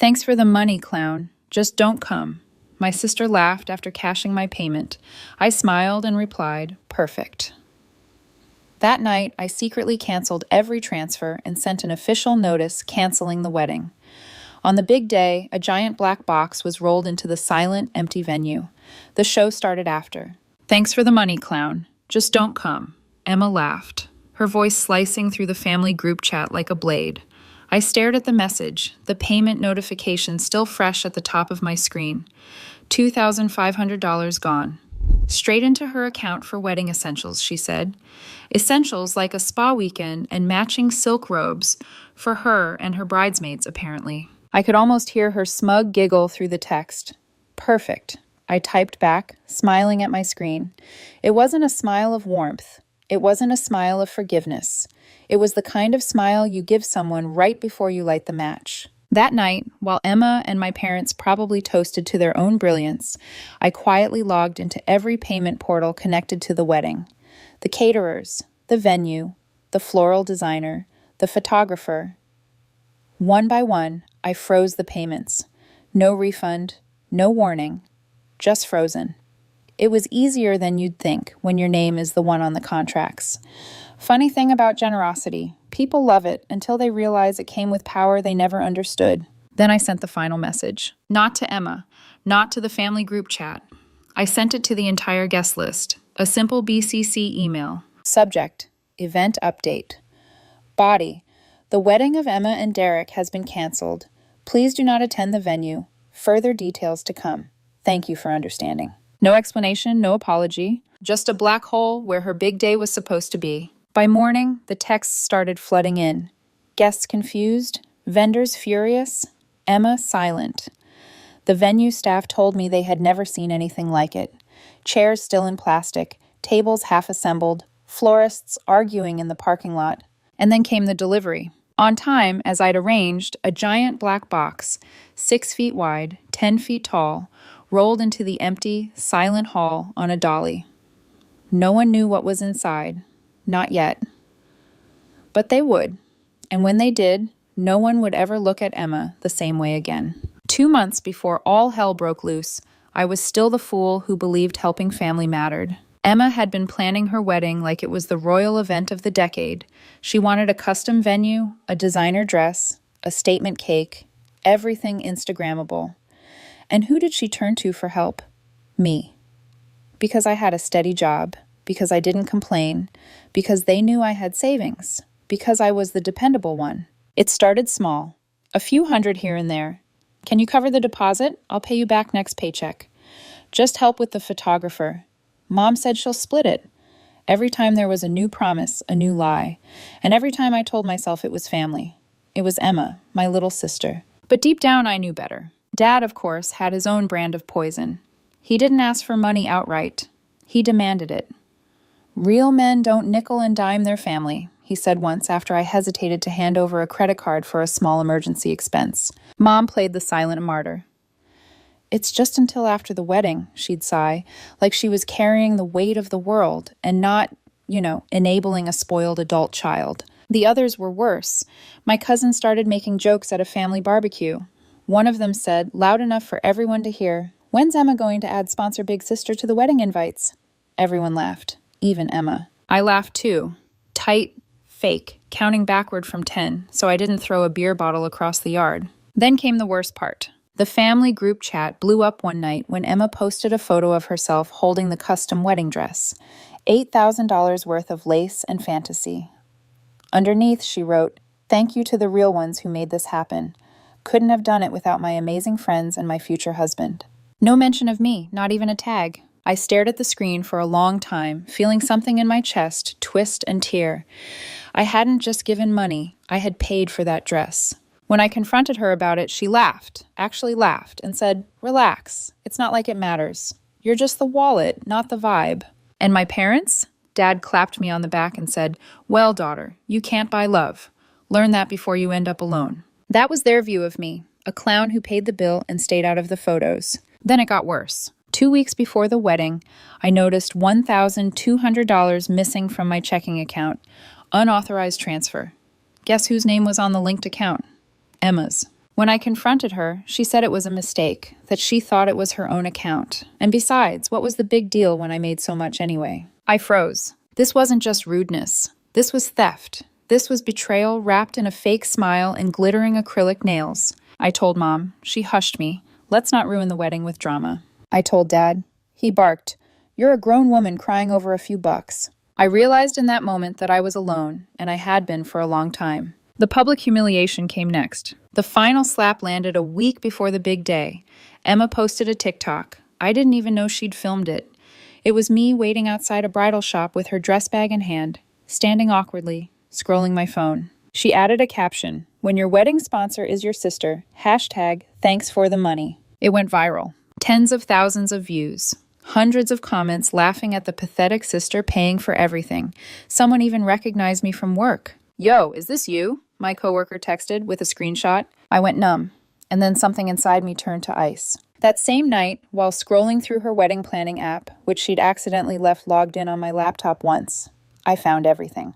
Thanks for the money, clown. Just don't come. My sister laughed after cashing my payment. I smiled and replied, perfect. That night, I secretly canceled every transfer and sent an official notice canceling the wedding. On the big day, a giant black box was rolled into the silent, empty venue. The show started after. Thanks for the money, clown. Just don't come. Emma laughed, her voice slicing through the family group chat like a blade. I stared at the message, the payment notification still fresh at the top of my screen. $2,500 gone. Straight into her account for wedding essentials, she said. Essentials like a spa weekend and matching silk robes for her and her bridesmaids, apparently. I could almost hear her smug giggle through the text. Perfect, I typed back, smiling at my screen. It wasn't a smile of warmth. It wasn't a smile of forgiveness. It was the kind of smile you give someone right before you light the match. That night, while Emma and my parents probably toasted to their own brilliance, I quietly logged into every payment portal connected to the wedding. The caterers, the venue, the floral designer, the photographer. One by one, I froze the payments. No refund, no warning, just frozen. It was easier than you'd think when your name is the one on the contracts. Funny thing about generosity, people love it until they realize it came with power they never understood. Then I sent the final message. Not to Emma, not to the family group chat. I sent it to the entire guest list, a simple BCC email. Subject, event update. Body, the wedding of Emma and Derek has been canceled. Please do not attend the venue. Further details to come. Thank you for understanding. No explanation, no apology, just a black hole where her big day was supposed to be. By morning, the texts started flooding in. Guests confused, vendors furious, Emma silent. The venue staff told me they had never seen anything like it. Chairs still in plastic, tables half assembled, florists arguing in the parking lot. And then came the delivery. On time, as I'd arranged, a giant black box, 6 feet wide, 10 feet tall, rolled into the empty, silent hall on a dolly. No one knew what was inside. Not yet. But they would. And when they did, no one would ever look at Emma the same way again. 2 months before all hell broke loose, I was still the fool who believed helping family mattered. Emma had been planning her wedding like it was the royal event of the decade. She wanted a custom venue, a designer dress, a statement cake, everything Instagrammable. And who did she turn to for help? Me. Because I had a steady job, because I didn't complain, because they knew I had savings, because I was the dependable one. It started small, a few hundred here and there. Can you cover the deposit? I'll pay you back next paycheck. Just help with the photographer. Mom said she'll split it. Every time there was a new promise, a new lie. And every time I told myself it was family. It was Emma, my little sister. But deep down I knew better. Dad, of course, had his own brand of poison. He didn't ask for money outright. He demanded it. Real men don't nickel and dime their family, he said once after I hesitated to hand over a credit card for a small emergency expense. Mom played the silent martyr. It's just until after the wedding, she'd sigh, like she was carrying the weight of the world and not, enabling a spoiled adult child. The others were worse. My cousin started making jokes at a family barbecue. One of them said, loud enough for everyone to hear, "When's Emma going to add sponsor Big Sister to the wedding invites?" Everyone laughed, even Emma. I laughed too. Tight, fake, counting backward from 10, so I didn't throw a beer bottle across the yard. Then came the worst part. The family group chat blew up one night when Emma posted a photo of herself holding the custom wedding dress. $8,000 worth of lace and fantasy. Underneath, she wrote, "Thank you to the real ones who made this happen. Couldn't have done it without my amazing friends and my future husband." No mention of me, not even a tag. I stared at the screen for a long time, feeling something in my chest twist and tear. I hadn't just given money, I had paid for that dress. When I confronted her about it, she laughed, actually laughed, and said, "Relax, it's not like it matters. You're just the wallet, not the vibe." And my parents? Dad clapped me on the back and said, "Well, daughter, you can't buy love. Learn that before you end up alone." That was their view of me, a clown who paid the bill and stayed out of the photos. Then it got worse. 2 weeks before the wedding, I noticed $1,200 missing from my checking account. Unauthorized transfer. Guess whose name was on the linked account? Emma's. When I confronted her, she said it was a mistake, that she thought it was her own account. And besides, what was the big deal when I made so much anyway? I froze. This wasn't just rudeness. This was theft. This was betrayal wrapped in a fake smile and glittering acrylic nails. I told Mom. She hushed me. Let's not ruin the wedding with drama. I told Dad. He barked. You're a grown woman crying over a few bucks. I realized in that moment that I was alone, and I had been for a long time. The public humiliation came next. The final slap landed a week before the big day. Emma posted a TikTok. I didn't even know she'd filmed it. It was me waiting outside a bridal shop with her dress bag in hand, standing awkwardly, scrolling my phone. She added a caption, "When your wedding sponsor is your sister, #thanks for the money." It went viral. Tens of thousands of views. Hundreds of comments laughing at the pathetic sister paying for everything. Someone even recognized me from work. "Yo, is this you?" my coworker texted with a screenshot. I went numb, and then something inside me turned to ice. That same night, while scrolling through her wedding planning app, which she'd accidentally left logged in on my laptop once, I found everything.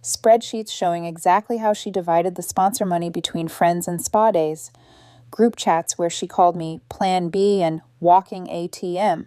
Spreadsheets showing exactly how she divided the sponsor money between friends and spa days. Group chats where she called me Plan B and Walking ATM.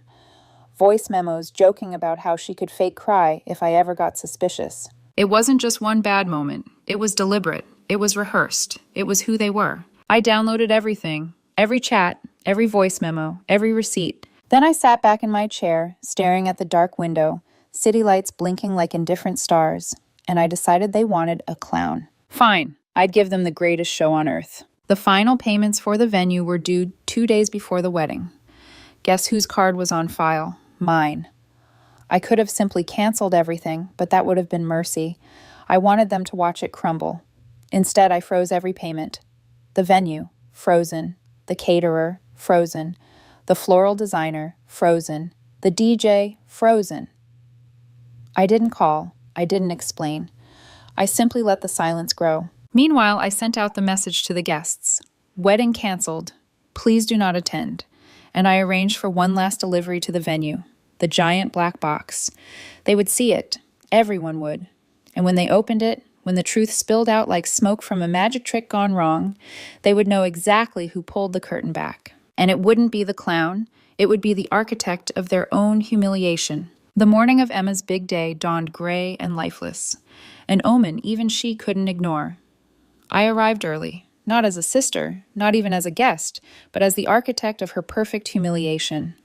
Voice memos joking about how she could fake cry if I ever got suspicious. It wasn't just one bad moment. It was deliberate. It was rehearsed. It was who they were. I downloaded everything. Every chat, every voice memo, every receipt. Then I sat back in my chair, staring at the dark window, city lights blinking like indifferent stars, and I decided they wanted a clown. Fine, I'd give them the greatest show on earth. The final payments for the venue were due 2 days before the wedding. Guess whose card was on file? Mine. I could have simply canceled everything, but that would have been mercy. I wanted them to watch it crumble. Instead, I froze every payment. The venue, frozen. The caterer, frozen. The floral designer, frozen. The DJ, frozen. I didn't call. I didn't explain. I simply let the silence grow. Meanwhile, I sent out the message to the guests. Wedding canceled. Please do not attend. And I arranged for one last delivery to the venue. The giant black box. They would see it. Everyone would. And when they opened it, when the truth spilled out like smoke from a magic trick gone wrong, they would know exactly who pulled the curtain back. And it wouldn't be the clown. It would be the architect of their own humiliation. The morning of Emma's big day dawned gray and lifeless. An omen even she couldn't ignore. I arrived early. Not as a sister, not even as a guest, but as the architect of her perfect humiliation.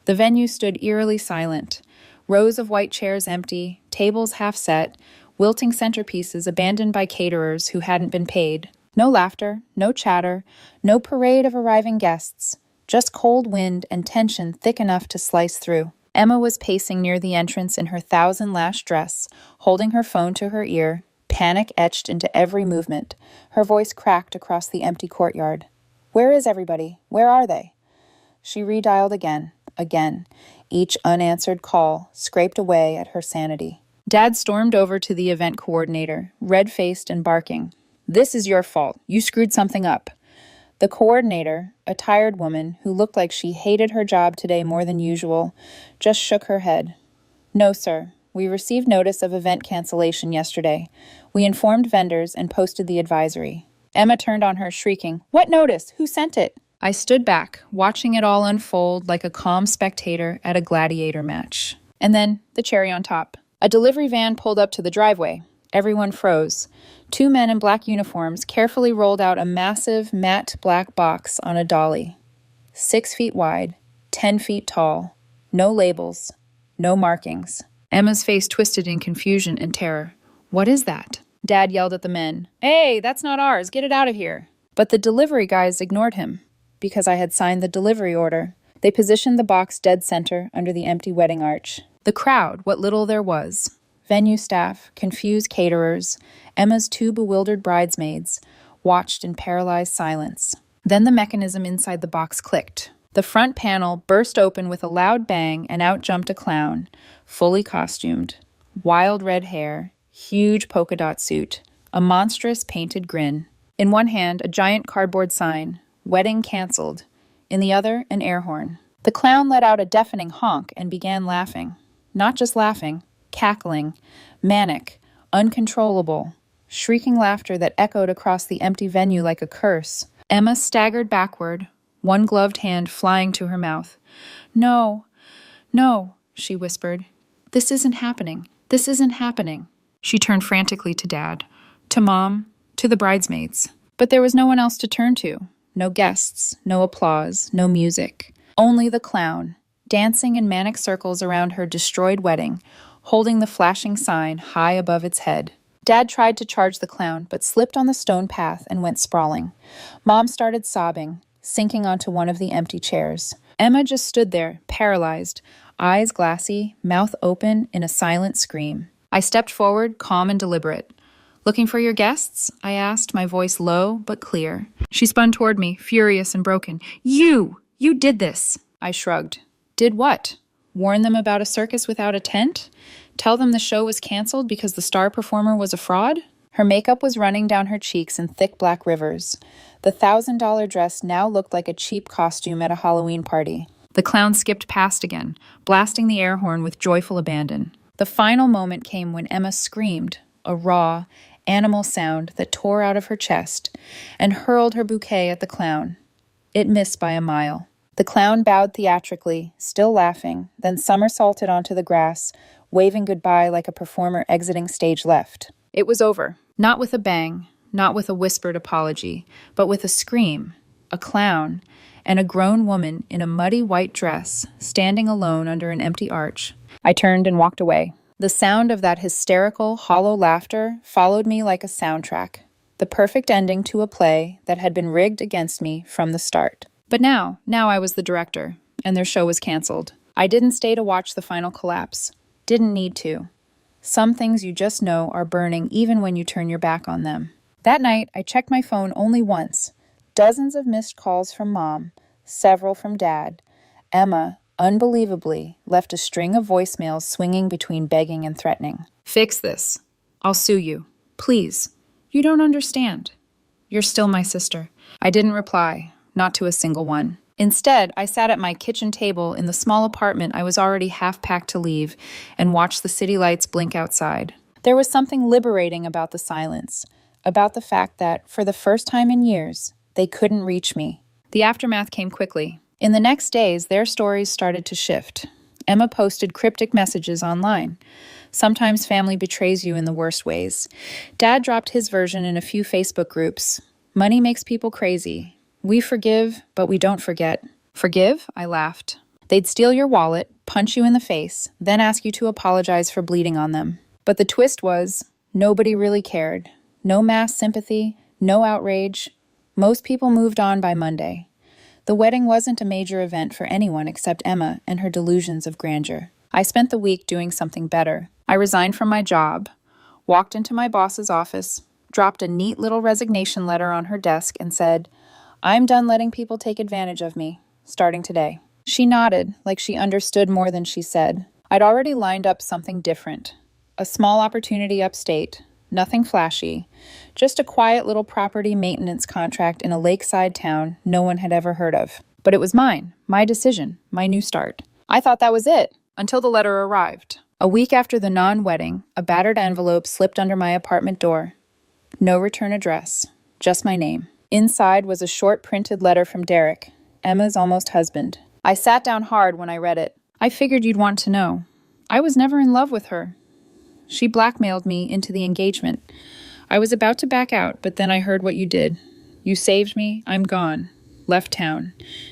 The venue stood eerily silent. Rows of white chairs empty, tables half set, wilting centerpieces abandoned by caterers who hadn't been paid. No laughter, no chatter, no parade of arriving guests. Just cold wind and tension thick enough to slice through. Emma was pacing near the entrance in her 1,000-lash dress, holding her phone to her ear, panic etched into every movement. Her voice cracked across the empty courtyard. "Where is everybody? Where are they?" She redialed again. Each unanswered call scraped away at her sanity. Dad stormed over to the event coordinator, red-faced and barking. "This is your fault. You screwed something up." The coordinator, a tired woman who looked like she hated her job today more than usual, just shook her head. "No, sir. We received notice of event cancellation yesterday. We informed vendors and posted the advisory." Emma turned on her, shrieking, "What notice? Who sent it?" I stood back, watching it all unfold like a calm spectator at a gladiator match. And then, the cherry on top. A delivery van pulled up to the driveway. Everyone froze. 2 men in black uniforms carefully rolled out a massive, matte black box on a dolly. 6 feet wide, 10 feet tall. No labels. No markings. Emma's face twisted in confusion and terror. "What is that?" Dad yelled at the men. "Hey, that's not ours. Get it out of here." But the delivery guys ignored him. Because I had signed the delivery order. They positioned the box dead center under the empty wedding arch. The crowd, what little there was. Venue staff, confused caterers, Emma's 2 bewildered bridesmaids, watched in paralyzed silence. Then the mechanism inside the box clicked. The front panel burst open with a loud bang and out jumped a clown, fully costumed. Wild red hair, huge polka dot suit, a monstrous painted grin. In one hand, a giant cardboard sign, "Wedding canceled." In the other, an air horn. The clown let out a deafening honk and began laughing. Not just laughing, cackling, manic, uncontrollable, shrieking laughter that echoed across the empty venue like a curse. Emma staggered backward, one gloved hand flying to her mouth. No, no, she whispered. This isn't happening. This isn't happening. She turned frantically to Dad, to Mom, to the bridesmaids. But there was no one else to turn to. No guests, no applause, no music. Only the clown, dancing in manic circles around her destroyed wedding, holding the flashing sign high above its head. Dad tried to charge the clown, but slipped on the stone path and went sprawling. Mom started sobbing, sinking onto one of the empty chairs. Emma just stood there, paralyzed, eyes glassy, mouth open in a silent scream. I stepped forward, calm and deliberate. Looking for your guests? I asked, my voice low but clear. She spun toward me, furious and broken. You did this. I shrugged. Did what? Warn them about a circus without a tent? Tell them the show was canceled because the star performer was a fraud? Her makeup was running down her cheeks in thick black rivers. The $1,000 dress now looked like a cheap costume at a Halloween party. The clown skipped past again, blasting the air horn with joyful abandon. The final moment came when Emma screamed, a raw, animal sound that tore out of her chest, and hurled her bouquet at the clown. It missed by a mile. The clown bowed theatrically, still laughing, then somersaulted onto the grass, waving goodbye like a performer exiting stage left. It was over. Not with a bang, not with a whispered apology, but with a scream, a clown, and a grown woman in a muddy white dress, standing alone under an empty arch. I turned and walked away. The sound of that hysterical, hollow laughter followed me like a soundtrack, the perfect ending to a play that had been rigged against me from the start. But now I was the director, and their show was canceled. I didn't stay to watch the final collapse. Didn't need to. Some things you just know are burning even when you turn your back on them. That night, I checked my phone only once. Dozens of missed calls from Mom, several from Dad. Emma, unbelievably, left a string of voicemails swinging between begging and threatening. Fix this. I'll sue you. Please. You don't understand. You're still my sister. I didn't reply, not to a single one. Instead, I sat at my kitchen table in the small apartment I was already half packed to leave and watched the city lights blink outside. There was something liberating about the silence, about the fact that, for the first time in years, they couldn't reach me. The aftermath came quickly. In the next days, their stories started to shift. Emma posted cryptic messages online. Sometimes family betrays you in the worst ways. Dad dropped his version in a few Facebook groups. Money makes people crazy. We forgive, but we don't forget. Forgive? I laughed. They'd steal your wallet, punch you in the face, then ask you to apologize for bleeding on them. But the twist was, nobody really cared. No mass sympathy, no outrage. Most people moved on by Monday. The wedding wasn't a major event for anyone except Emma and her delusions of grandeur. I spent the week doing something better. I resigned from my job, walked into my boss's office, dropped a neat little resignation letter on her desk and said, I'm done letting people take advantage of me, starting today. She nodded, like she understood more than she said. I'd already lined up something different. A small opportunity upstate, nothing flashy, just a quiet little property maintenance contract in a lakeside town no one had ever heard of. But it was mine, my decision, my new start. I thought that was it, until the letter arrived. A week after the non-wedding, a battered envelope slipped under my apartment door. No return address, just my name. Inside was a short printed letter from Derek, Emma's almost husband. I sat down hard when I read it. I figured you'd want to know. I was never in love with her. She blackmailed me into the engagement. I was about to back out, but then I heard what you did. You saved me, I'm gone. Left town.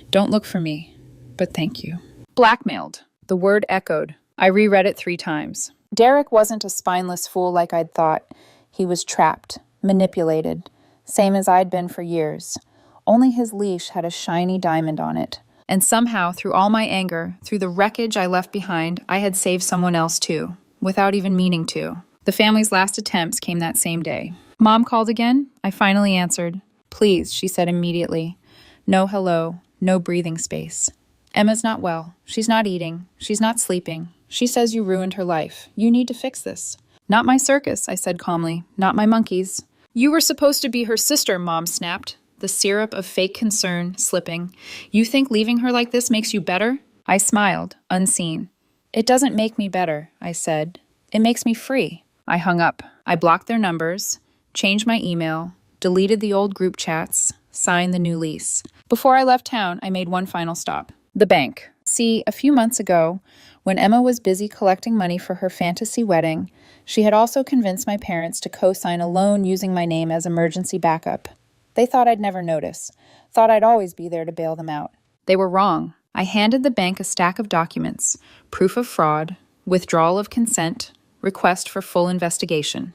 Don't look for me, but thank you. Blackmailed. The word echoed. I reread it 3 times. Derek wasn't a spineless fool like I'd thought. He was trapped, manipulated. Same as I'd been for years. Only his leash had a shiny diamond on it. And somehow, through all my anger, through the wreckage I left behind, I had saved someone else too, without even meaning to. The family's last attempts came that same day. Mom called again. I finally answered. Please, she said immediately. No hello, no breathing space. Emma's not well. She's not eating. She's not sleeping. She says you ruined her life. You need to fix this. Not my circus, I said calmly. Not my monkeys. You were supposed to be her sister, Mom snapped, the syrup of fake concern slipping. You think leaving her like this makes you better? I smiled, unseen. It doesn't make me better, I said. It makes me free. I hung up. I blocked their numbers, changed my email, deleted the old group chats, sign the new lease. Before I left town, I made one final stop. The bank. See, a few months ago, when Emma was busy collecting money for her fantasy wedding, she had also convinced my parents to co-sign a loan using my name as emergency backup. They thought I'd never notice, thought I'd always be there to bail them out. They were wrong. I handed the bank a stack of documents, proof of fraud, withdrawal of consent, request for full investigation.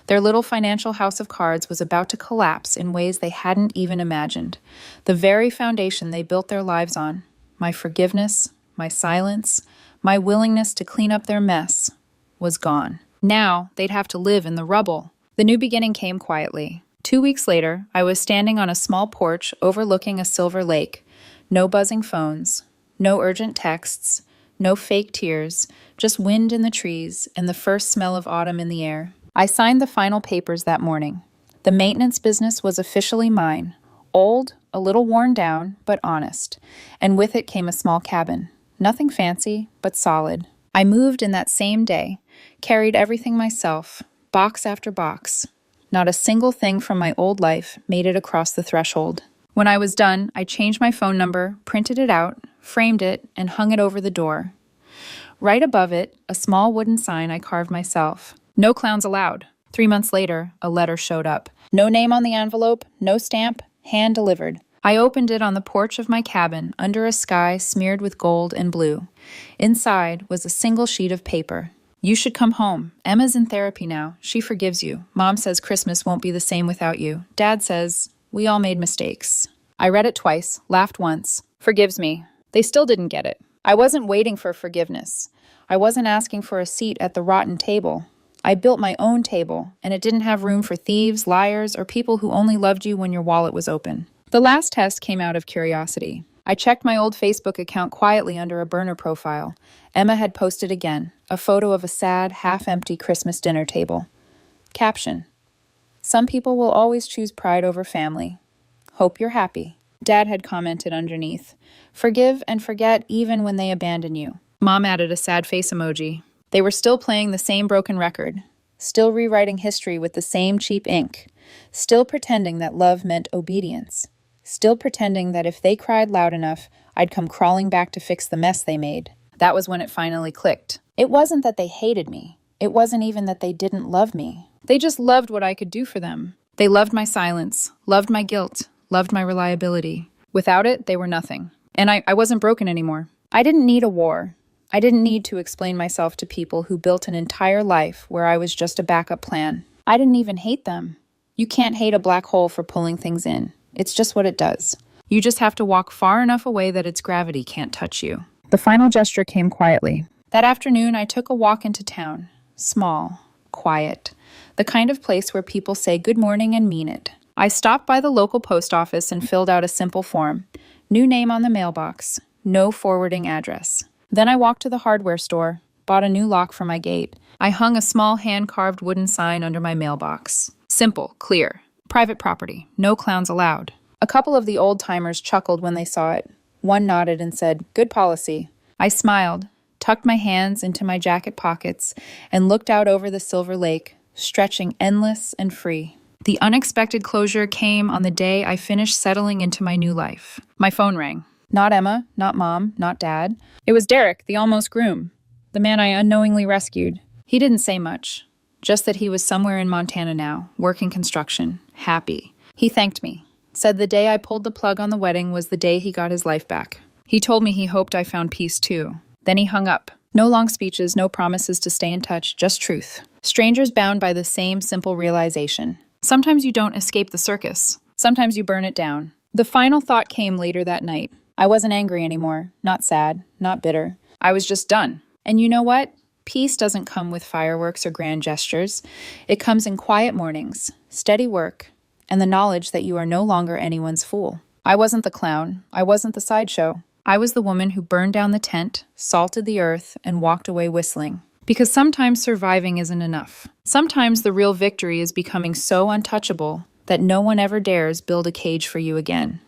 Their little financial house of cards was about to collapse in ways they hadn't even imagined. The very foundation they built their lives on, my forgiveness, my silence, my willingness to clean up their mess, was gone. Now they'd have to live in the rubble. The new beginning came quietly. 2 weeks later, I was standing on a small porch overlooking a silver lake. No buzzing phones, no urgent texts, no fake tears, just wind in the trees and the first smell of autumn in the air. I signed the final papers that morning. The maintenance business was officially mine. Old, a little worn down, but honest. And with it came a small cabin. Nothing fancy, but solid. I moved in that same day, carried everything myself, box after box. Not a single thing from my old life made it across the threshold. When I was done, I changed my phone number, printed it out, framed it, and hung it over the door. Right above it, a small wooden sign I carved myself. No clowns allowed. 3 months later, a letter showed up. No name on the envelope, no stamp, hand delivered. I opened it on the porch of my cabin under a sky smeared with gold and blue. Inside was a single sheet of paper. You should come home. Emma's in therapy now. She forgives you. Mom says Christmas won't be the same without you. Dad says we all made mistakes. I read it twice, laughed once. Forgives me. They still didn't get it. I wasn't waiting for forgiveness. I wasn't asking for a seat at the rotten table. I built my own table, and it didn't have room for thieves, liars, or people who only loved you when your wallet was open. The last test came out of curiosity. I checked my old Facebook account quietly under a burner profile. Emma had posted again, a photo of a sad, half-empty Christmas dinner table. Caption: Some people will always choose pride over family. Hope you're happy. Dad had commented underneath. Forgive and forget even when they abandon you. Mom added a sad face emoji. They were still playing the same broken record, still rewriting history with the same cheap ink, still pretending that love meant obedience, still pretending that if they cried loud enough, I'd come crawling back to fix the mess they made. That was when it finally clicked. It wasn't that they hated me. It wasn't even that they didn't love me. They just loved what I could do for them. They loved my silence, loved my guilt, loved my reliability. Without it, they were nothing. And I wasn't broken anymore. I didn't need a war. I didn't need to explain myself to people who built an entire life where I was just a backup plan. I didn't even hate them. You can't hate a black hole for pulling things in. It's just what it does. You just have to walk far enough away that its gravity can't touch you. The final gesture came quietly. That afternoon, I took a walk into town. Small, quiet. The kind of place where people say good morning and mean it. I stopped by the local post office and filled out a simple form. New name on the mailbox. No forwarding address. Then I walked to the hardware store, bought a new lock for my gate. I hung a small hand-carved wooden sign under my mailbox. Simple, clear. Private property. No clowns allowed. A couple of the old-timers chuckled when they saw it. One nodded and said, "Good policy." I smiled, tucked my hands into my jacket pockets, and looked out over the silver lake, stretching endless and free. The unexpected closure came on the day I finished settling into my new life. My phone rang. Not Emma, not Mom, not Dad. It was Derek, the almost groom, the man I unknowingly rescued. He didn't say much, just that he was somewhere in Montana now, working construction, happy. He thanked me, said the day I pulled the plug on the wedding was the day he got his life back. He told me he hoped I found peace too. Then he hung up. No long speeches, no promises to stay in touch, just truth. Strangers bound by the same simple realization. Sometimes you don't escape the circus. Sometimes you burn it down. The final thought came later that night. I wasn't angry anymore, not sad, not bitter. I was just done. And you know what? Peace doesn't come with fireworks or grand gestures. It comes in quiet mornings, steady work, and the knowledge that you are no longer anyone's fool. I wasn't the clown. I wasn't the sideshow. I was the woman who burned down the tent, salted the earth, and walked away whistling. Because sometimes surviving isn't enough. Sometimes the real victory is becoming so untouchable that no one ever dares build a cage for you again.